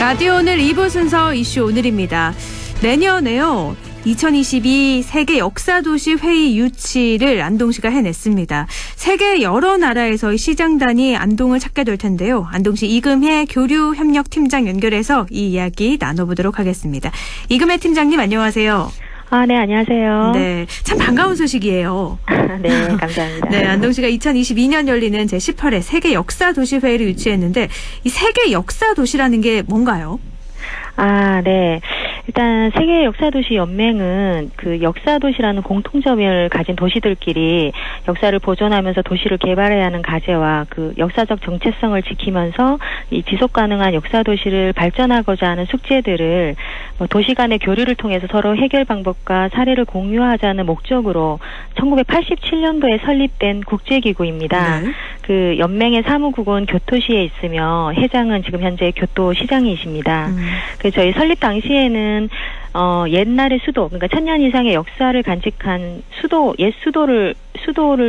라디오 오늘 2부 순서 이슈 오늘입니다. 내년에요. 2022 세계 역사도시 회의 유치를 안동시가 해냈습니다. 세계 여러 나라에서의 시장단이 안동을 찾게 될 텐데요. 안동시 이금혜 교류협력팀장 연결해서 이 이야기 나눠보도록 하겠습니다. 이금혜 팀장님 안녕하세요. 네, 안녕하세요. 네, 참 반가운 소식이에요. 네, 감사합니다. 네, 안동시가 2022년 열리는 제18회 세계 역사도시회의를 유치했는데 이 세계 역사도시라는 게 뭔가요? 네. 일단 세계 역사도시 연맹은 그 역사도시라는 공통점을 가진 도시들끼리 역사를 보존하면서 도시를 개발해야 하는 과제와 그 역사적 정체성을 지키면서 이 지속 가능한 역사도시를 발전하고자 하는 숙제들을 도시 간의 교류를 통해서 서로 해결 방법과 사례를 공유하자는 목적으로 1987년도에 설립된 국제기구입니다. 네. 그 연맹의 사무국은 교토시에 있으며 회장은 지금 현재 교토시장이십니다. 그 저희 설립 당시에는 옛날의 수도, 그러니까 1000년 이상의 역사를 간직한 옛 수도를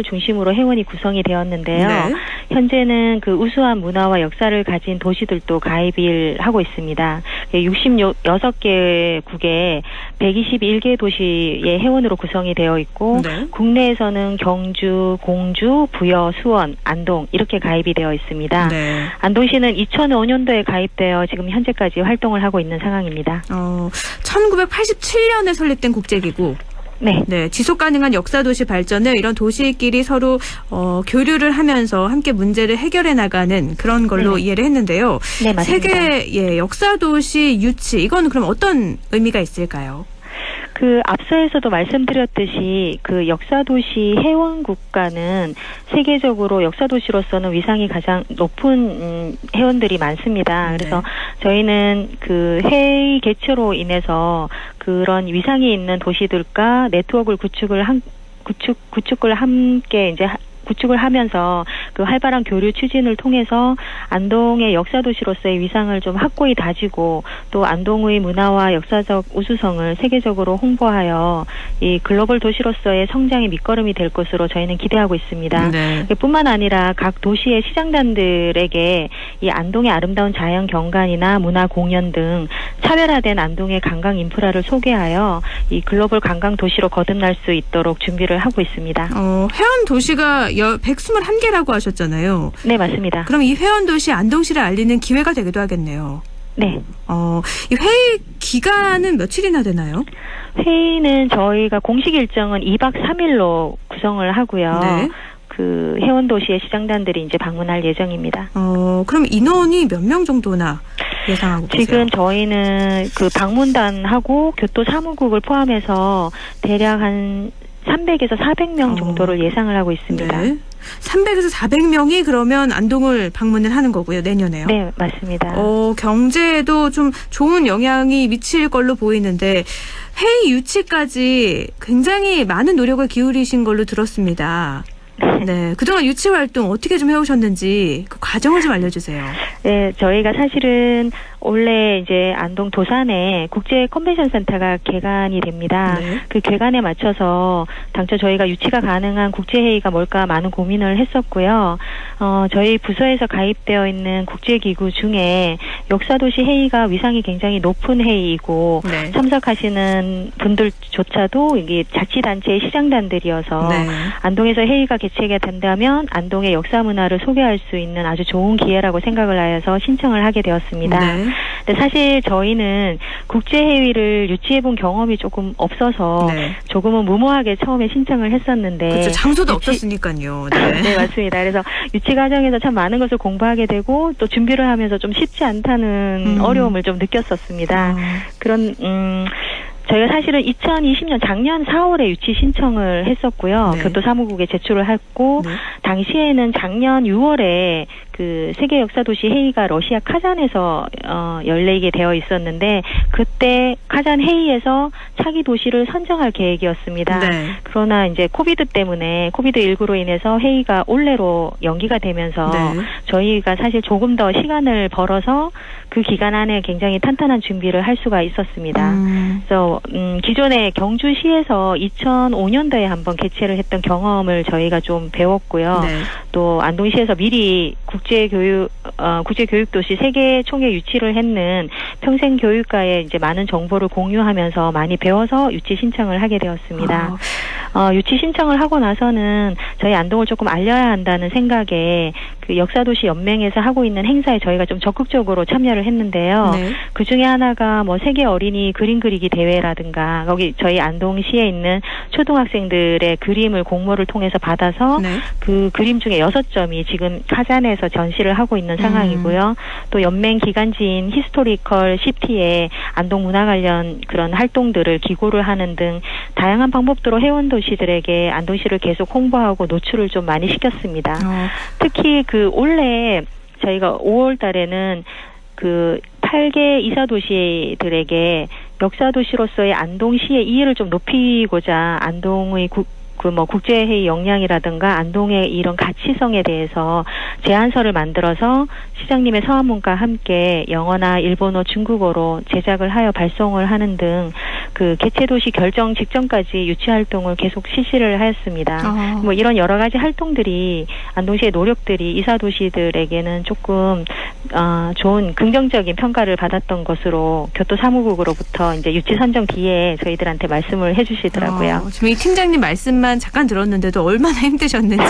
중심으로 회원이 구성이 되었는데요. 네. 현재는 그 우수한 문화와 역사를 가진 도시들도 가입을 하고 있습니다. 66개국에 121개 도시의 회원으로 구성이 되어 있고 네. 국내에서는 경주, 공주, 부여, 수원, 안동 이렇게 가입이 되어 있습니다. 네. 안동시는 2005년도에 가입되어 지금 현재까지 활동을 하고 있는 상황입니다. 1987년에 설립된 국제기구. 네, 지속 가능한 역사 도시 발전을 이런 도시끼리 서로 교류를 하면서 함께 문제를 해결해 나가는 그런 걸로 이해를 했는데요. 네, 맞습니다. 세계 역사 도시 유치 이건 그럼 어떤 의미가 있을까요? 그 앞서에서도 말씀드렸듯이 그 역사도시 회원 국가는 세계적으로 역사도시로서는 위상이 가장 높은 회원들이 많습니다. 그래서 저희는 그 회의 개최로 인해서 그런 위상이 있는 도시들과 네트워크를 구축을 함께 이제 구축을 하면서 그 활발한 교류 추진을 통해서 안동의 역사도시로서의 위상을 좀 확고히 다지고 또 안동의 문화와 역사적 우수성을 세계적으로 홍보하여 이 글로벌 도시로서의 성장의 밑거름이 될 것으로 저희는 기대하고 있습니다. 네. 뿐만 아니라 각 도시의 시장단들에게 이 안동의 아름다운 자연 경관이나 문화 공연 등 차별화된 안동의 관광 인프라를 소개하여 이 글로벌 관광 도시로 거듭날 수 있도록 준비를 하고 있습니다. 회원 도시가 121개라고 하셨잖아요. 네, 맞습니다. 그럼 이 회원 도시 안동시를 알리는 기회가 되기도 하겠네요. 네. 이 회의 기간은 며칠이나 되나요? 회의는 저희가 공식 일정은 2박 3일로 구성을 하고요. 네. 그 회원 도시의 시장단들이 이제 방문할 예정입니다. 그럼 인원이 몇 명 정도나 예상하고 계세요? 지금 저희는 그 방문단하고 교토 사무국을 포함해서 대략 한 300에서 400명 정도를 예상을 하고 있습니다. 네. 300에서 400명이 그러면 안동을 방문을 하는 거고요, 내년에요. 네, 맞습니다. 경제에도 좀 좋은 영향이 미칠 걸로 보이는데 회의 유치까지 굉장히 많은 노력을 기울이신 걸로 들었습니다. 네, 그동안 유치 활동 어떻게 좀 해오셨는지 그 과정을 좀 알려주세요. 네, 저희가 사실은 원래 이제 안동 도산에 국제 컨벤션 센터가 개관이 됩니다. 네. 그 개관에 맞춰서 당초 저희가 유치가 가능한 국제회의가 뭘까 많은 고민을 했었고요. 저희 부서에서 가입되어 있는 국제기구 중에 역사도시 회의가 위상이 굉장히 높은 회의이고 네. 참석하시는 분들조차도 이게 자치단체의 시장단들이어서 네. 안동에서 회의가 개최가 된다면 안동의 역사 문화를 소개할 수 있는 아주 좋은 기회라고 생각을 하여서 신청을 하게 되었습니다. 네. 근데 사실 저희는 국제회의를 유치해본 경험이 조금 없어서 네. 조금은 무모하게 처음에 신청을 했었는데 그렇죠. 장소도 없었으니까요. 네. 네, 맞습니다. 그래서 유치 과정에서 참 많은 것을 공부하게 되고 또 준비를 하면서 좀 쉽지 않다는 어려움을 좀 느꼈었습니다. 그런 저희가 사실은 2020년 작년 4월에 유치 신청을 했었고요. 네. 교토 사무국에 제출을 했고 네. 당시에는 작년 6월에 그 세계 역사도시 회의가 러시아 카잔에서 열리게 되어 있었는데 그때 카잔 회의에서 차기 도시를 선정할 계획이었습니다. 네. 그러나 이제 코비드 때문에 코비드19로 인해서 회의가 올해로 연기가 되면서 네. 저희가 사실 조금 더 시간을 벌어서 그 기간 안에 굉장히 탄탄한 준비를 할 수가 있었습니다. 그래서 기존에 경주시에서 2005년도에 한번 개최를 했던 경험을 저희가 좀 배웠고요. 네. 또 안동시에서 미리 국제교육도시 세계 총회 유치를 했는 평생교육과에 이제 많은 정보를 공유하면서 많이 배워서 유치 신청을 하게 되었습니다. 유치 신청을 하고 나서는 저희 안동을 조금 알려야 한다는 생각에 그 역사도시 연맹에서 하고 있는 행사에 저희가 좀 적극적으로 참여를 했는데요. 네. 그 중에 하나가 뭐 세계 어린이 그림 그리기 대회라든가 거기 저희 안동시에 있는 초등학생들의 그림을 공모를 통해서 받아서 네. 그 그림 중에 6점이 지금 카잔에서 전시를 하고 있는 상황이고요. 또 연맹 기관지인 히스토리컬 시티에 안동 문화 관련 그런 활동들을 기고를 하는 등 다양한 방법으로 회원 도시들에게 안동시를 계속 홍보하고 노출을 좀 많이 시켰습니다. 특히 그 올해 저희가 5월 달에는 그 8개 이사도시들에게 역사도시로서의 안동시의 이해를 좀 높이고자 안동의 그 뭐 국제회의 역량이라든가 안동의 이런 가치성에 대해서 제안서를 만들어서 시장님의 서한문과 함께 영어나 일본어, 중국어로 제작을 하여 발송을 하는 등 그 개최도시 결정 직전까지 유치 활동을 계속 실시를 하였습니다. 뭐 이런 여러 가지 활동들이 안동시의 노력들이 이사도시들에게는 조금 좋은 긍정적인 평가를 받았던 것으로 교토사무국으로부터 이제 유치 선정 뒤에 저희들한테 말씀을 해주시더라고요. 지금 이 팀장님 말씀만 잠깐 들었는데도 얼마나 힘드셨는지,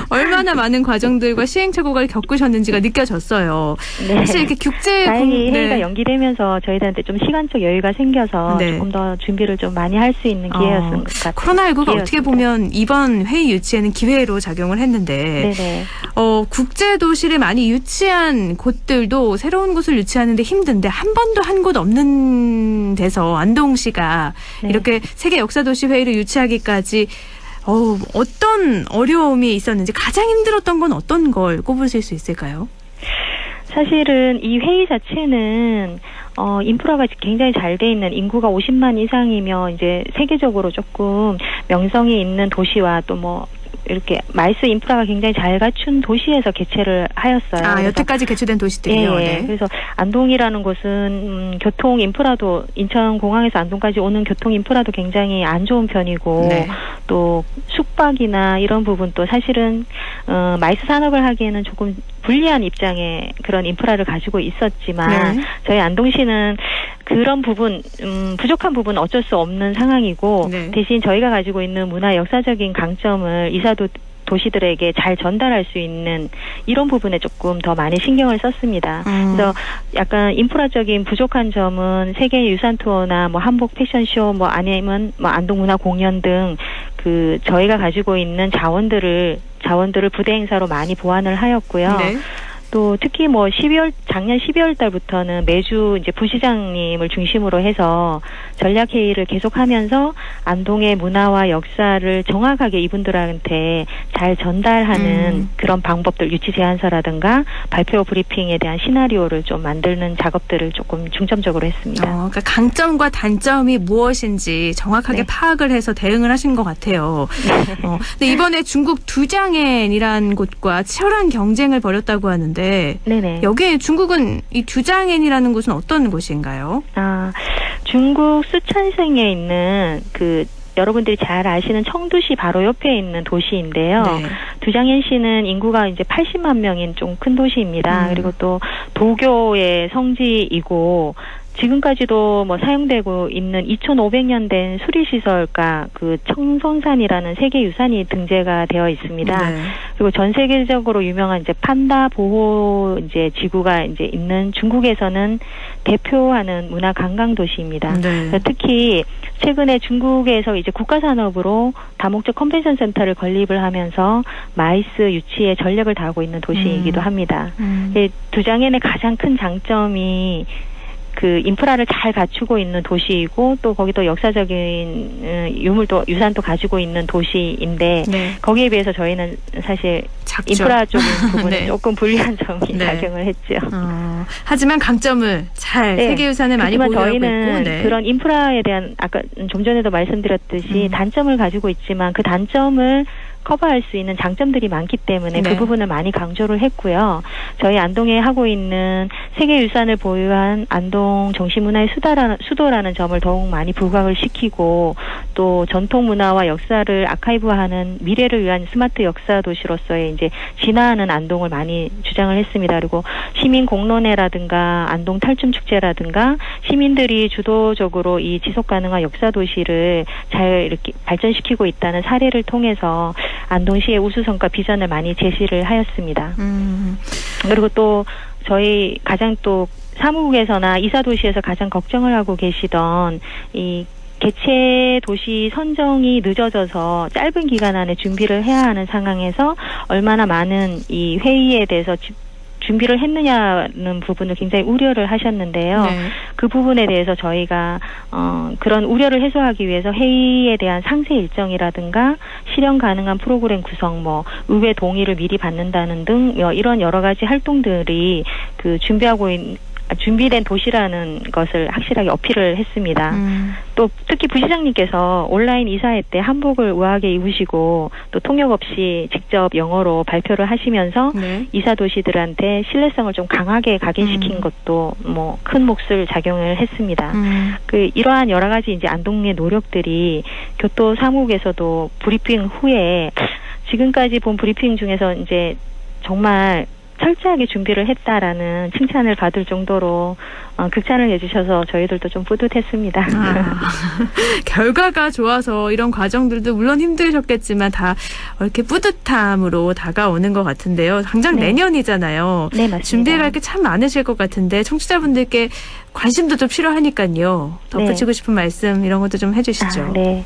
얼마나 많은 과정들과 시행착오를 겪으셨는지가 느껴졌어요. 네. 사실 이렇게 국제 다행히 회의가 연기되면서 저희들한테 좀 시간적 여유가 생겨서 조금 더 준비를 좀 많이 할 수 있는 기회였던 것 같아요. 코로나19가 어떻게 보면 이번 회의 유치에는 기회로 작용을 했는데 국제 도시를 많이 유치한 곳들도 새로운 곳을 유치하는데 힘든데 한 번도 한 곳 없는 데서 안동시가 이렇게 세계 역사도시 회의를 유치하기까지 어떤 어려움이 있었는지 가장 힘들었던 건 어떤 걸 꼽으실 수 있을까요? 사실은 이 회의 자체는 인프라가 굉장히 잘 돼 있는 인구가 50만 이상이며 이제 세계적으로 조금 명성이 있는 도시와 또 뭐 이렇게 마이스 인프라가 굉장히 잘 갖춘 도시에서 개최를 하였어요. 여태까지 개최된 도시들이요. 네. 그래서 안동이라는 곳은 교통 인프라도 인천공항에서 안동까지 오는 교통 인프라도 굉장히 안 좋은 편이고 또 숙박이나 이런 부분도 사실은 마이스 산업을 하기에는 조금 불리한 입장의 그런 인프라를 가지고 있었지만 저희 안동시는 그런 부분 부족한 부분은 어쩔 수 없는 상황이고 대신 저희가 가지고 있는 문화 역사적인 강점을 이사도 도시들에게 잘 전달할 수 있는 이런 부분에 조금 더 많이 신경을 썼습니다. 그래서 약간 인프라적인 부족한 점은 세계 유산 투어나 뭐 한복 패션쇼 뭐 아니면 뭐 안동 문화 공연 등 그 저희가 가지고 있는 자원들을 부대 행사로 많이 보완을 하였고요. 또 특히 뭐 작년 12월 달부터는 매주 이제 부시장님을 중심으로 해서 전략 회의를 계속하면서 안동의 문화와 역사를 정확하게 이분들한테 잘 전달하는 그런 방법들, 유치 제안서라든가 발표 브리핑에 대한 시나리오를 좀 만드는 작업들을 조금 중점적으로 했습니다. 그러니까 강점과 단점이 무엇인지 정확하게 파악을 해서 대응을 하신 것 같아요. 근데 이번에 중국 두장엔이라는 곳과 치열한 경쟁을 벌였다고 하는데 여기에 중국은 이 두장엔이라는 곳은 어떤 곳인가요? 중국 수촨성에 있는 그 여러분들이 잘 아시는 청두시 바로 옆에 있는 도시인데요. 두장엔시는 인구가 이제 80만 명인 좀 큰 도시입니다. 그리고 또 도교의 성지이고 지금까지도 뭐 사용되고 있는 2,500년 된 수리시설과 그 청성산이라는 세계유산이 등재가 되어 있습니다. 그리고 전 세계적으로 유명한 이제 판다 보호 이제 지구가 이제 있는 중국에서는 대표하는 문화 관광 도시입니다. 특히 최근에 중국에서 이제 국가산업으로 다목적 컨벤션 센터를 건립을 하면서 마이스 유치에 전력을 다하고 있는 도시이기도 합니다. 두장엔의 가장 큰 장점이 그 인프라를 잘 갖추고 있는 도시이고 또 거기도 역사적인 유물도 유산도 가지고 있는 도시인데 거기에 비해서 저희는 사실 인프라 쪽인 부분은 조금 불리한 점이 작용을 했죠. 하지만 강점을 잘 세계유산을 많이 보유하고 있고 저희는 그런 인프라에 대한 아까 좀 전에도 말씀드렸듯이 단점을 가지고 있지만 그 단점을 커버할 수 있는 장점들이 많기 때문에 그 부분을 많이 강조를 했고요. 저희 안동에 하고 있는 세계유산을 보유한 안동 정신문화의 수도라는 점을 더욱 많이 부각을 시키고 또 전통문화와 역사를 아카이브하는 미래를 위한 스마트 역사 도시로서의 이제 진화하는 안동을 많이 주장을 했습니다. 그리고 시민 공론회라든가 안동 탈춤 축제라든가 시민들이 주도적으로 이 지속 가능한 역사 도시를 잘 이렇게 발전시키고 있다는 사례를 통해서 안동시의 우수성과 비전을 많이 제시를 하였습니다. 그리고 또 저희 가장 또 사무국에서나 이사도시에서 가장 걱정을 하고 계시던 이 개최 도시 선정이 늦어져서 짧은 기간 안에 준비를 해야 하는 상황에서 얼마나 많은 이 회의에 대해서 준비를 했느냐는 부분을 굉장히 우려를 하셨는데요. 그 부분에 대해서 저희가 그런 우려를 해소하기 위해서 회의에 대한 상세 일정이라든가 실현 가능한 프로그램 구성, 뭐 의회 동의를 미리 받는다는 등 이런 여러 가지 활동들이 그 준비하고 준비된 도시라는 것을 확실하게 어필을 했습니다. 또 특히 부시장님께서 온라인 이사회 때 한복을 우아하게 입으시고 또 통역 없이 직접 영어로 발표를 하시면서 네. 이사 도시들한테 신뢰성을 좀 강하게 각인시킨 것도 뭐 큰 몫을 작용을 했습니다. 그 이러한 여러 가지 이제 안동의 노력들이 교토 사무국에서도 브리핑 후에 지금까지 본 브리핑 중에서 이제 정말 철저하게 준비를 했다라는 칭찬을 받을 정도로 극찬을 해주셔서 저희들도 좀 뿌듯했습니다. 결과가 좋아서 이런 과정들도 물론 힘드셨겠지만 다 이렇게 뿌듯함으로 다가오는 것 같은데요. 당장 네. 내년이잖아요. 네, 맞습니다. 준비할 게 참 많으실 것 같은데 청취자분들께 관심도 좀 필요하니까요. 덧붙이고 싶은 말씀 이런 것도 좀 해주시죠. 네.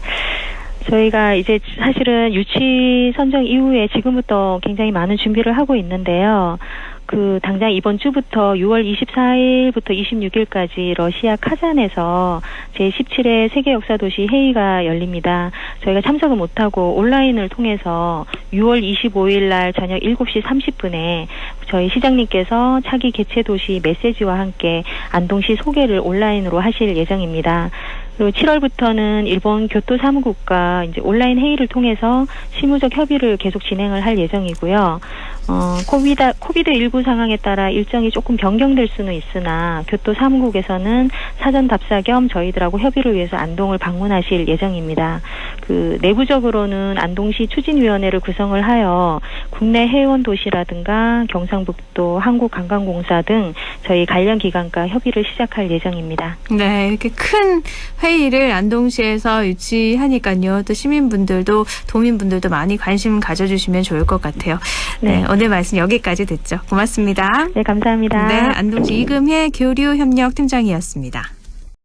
저희가 이제 사실은 유치 선정 이후에 지금부터 굉장히 많은 준비를 하고 있는데요. 그 당장 이번 주부터 6월 24일부터 26일까지 러시아 카잔에서 제17회 세계 역사도시 회의가 열립니다. 저희가 참석을 못하고 온라인을 통해서 6월 25일 날 저녁 7시 30분에 저희 시장님께서 차기 개최 도시 메시지와 함께 안동시 소개를 온라인으로 하실 예정입니다. 그리고 7월부터는 일본 교토 사무국과 이제 온라인 회의를 통해서 실무적 협의를 계속 진행을 할 예정이고요. 코비드19 상황에 따라 일정이 조금 변경될 수는 있으나 교토 사무국에서는 사전 답사 겸 저희들하고 협의를 위해서 안동을 방문하실 예정입니다. 그 내부적으로는 안동시 추진위원회를 구성을 하여 국내 해외원 도시라든가 경상북도 한국관광공사 등 저희 관련 기관과 협의를 시작할 예정입니다. 네, 이렇게 큰 회의를 안동시에서 유치하니까요. 또 시민분들도 도민분들도 많이 관심 가져주시면 좋을 것 같아요. 네, 오늘 말씀 여기까지 듣죠. 고맙습니다. 네, 감사합니다. 네, 안동시 이금혜 교류협력팀장이었습니다.